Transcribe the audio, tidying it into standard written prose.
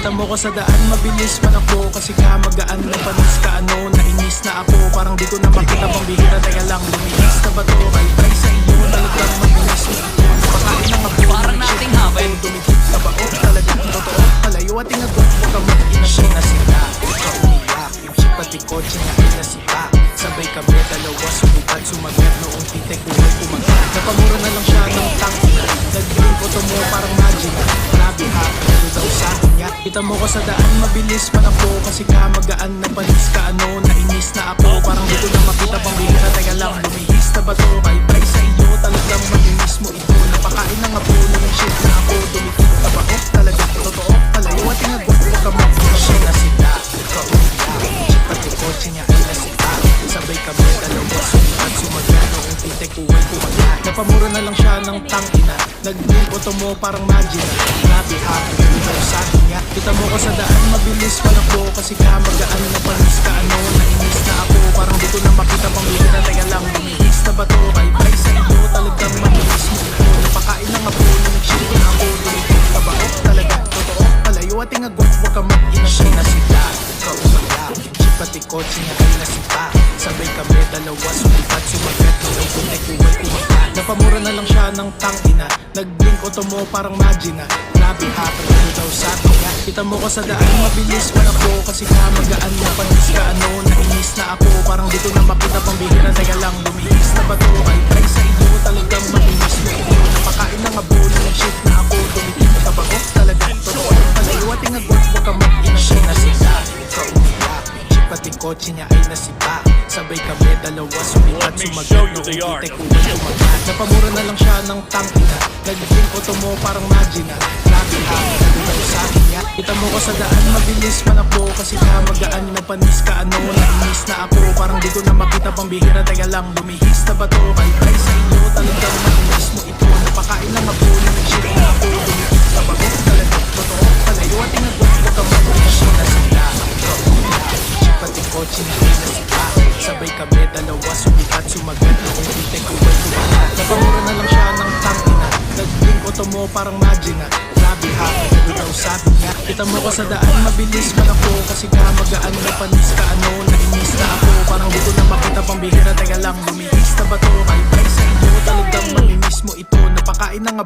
Kita mo ko sa daan, mabilis man ako kasi ka magaan na panis ka ano. Nainis na ako, parang di ko na makita pang bihira. Teka lang, lumiis na ba to? Kay try sa iyo, talagang mabilis mo ito. Napakain ang abo, Parang nating hapin. dumikit ka ba? O talagang totoo, palayo at inagot mo ka mag-inasyon na sila. Ikaw umiyak, yung ship pati kotse niya ay nasipa. Sabay kami dalawa, sumipat, sumagat noong titik uwi kumagat. Napamura na lang siya ng tangina. Nag-green photo mo parang magic. Grabe ha, ano daw sa akin niya. Kita mo ko sa daan, mabilis man ako kasi ka magaan na panis ka ano. Nainis na ako, parang di ko na makita pang bihira. Teka lang, lumihis na ba to? Kay try sa iyo, talagang malinis mo ito. Napakain ng abo ng shit na ako. Dumikit ka ba? O talagang totoo, palayo at inagot mo ka mag-inasyon na sila. Ikaw umiyak, shit pati kotse niya ay nasipa. Sabay kami dalawa, sumipat, sumagat noong titik uwi kumagat. Napamura na lang siya ng tangina. Nag-green photo mo parang magic. Grabe ha, ano daw sa akin niya. Kita mo ko sa daan, mabilis man ako kasi ka magaan na panis ka ano. Nainis na ako, parang di ko na makita pang bihira. Teka lang, lumihis na ba to? Kay try sa iyo, talagang mabilis mo ito. Napakain ng abo na nag-shit na ako. Dumikit ka ba? O talagang totoo, palayo at inagot mo ka mag-inasyon na sila. Ikaw umiyak, shit pati kotse niya ay nasipa. Sabay kami dalawa, sumipat, sumagat noong titik uwi kumagat. Napamura na lang siya ng tangina. Nag-blink auto mo parang magina. Grabe ha, ano daw sa akin niya. Kita mo ko sa daan, mabilis man ako kasi ka magaan na panis ka ano. Nainis na ako, parang di ko na makita pang bihira. Teka lang, lumihis na ba to? Kay try sa iyo, talagang malinis mo ito. Napakain ng abo na nag-shit na ako. Dumikit ka ba? O talagang totoo, palayo at inagot mo ka mag-inasyon na sila. Ikaw umiyak, shit pati kotse niya ay nasipa. Sabay kami dalawa, sumipat, sumagat noong titik uwi kumagat. Napamura na lang siya ng tangina. Nag-blink auto mo parang magina. Grabe ha, ano daw sa akin niya. Kita mo ko sa daan, mabilis man ako kasi ka magaan na panis ka ano. Nainis na ako, parang di ko na makita pang bihira. Teka lang, lumihis na ba to? Kay try sa iyo, talagang malinis mo ito. Napakain ng abo na nag-shit na ako. Dumikit ka ba? O talagang totoo, palayo at inagot mo ka mag-inasyon na sila. Ikaw umiyak, shit pati kotse na ay nasipa. Sabay kami dalawa, sumipat, sumagat noong titik uwi kumagat. Napamura na lang siya ng tangina. Nag-blink auto mo parang magina. Grabe ha, ano daw sa akin niya. Kita mo ko sa daan, mabilis man ako kasi ka magaan na panis ka ano. Nainis na ako, parang di ko na makita pang bihira. Teka lang, lumihis na ba to? Kay try sa iyo, talagang malinis mo ito. Napakain ng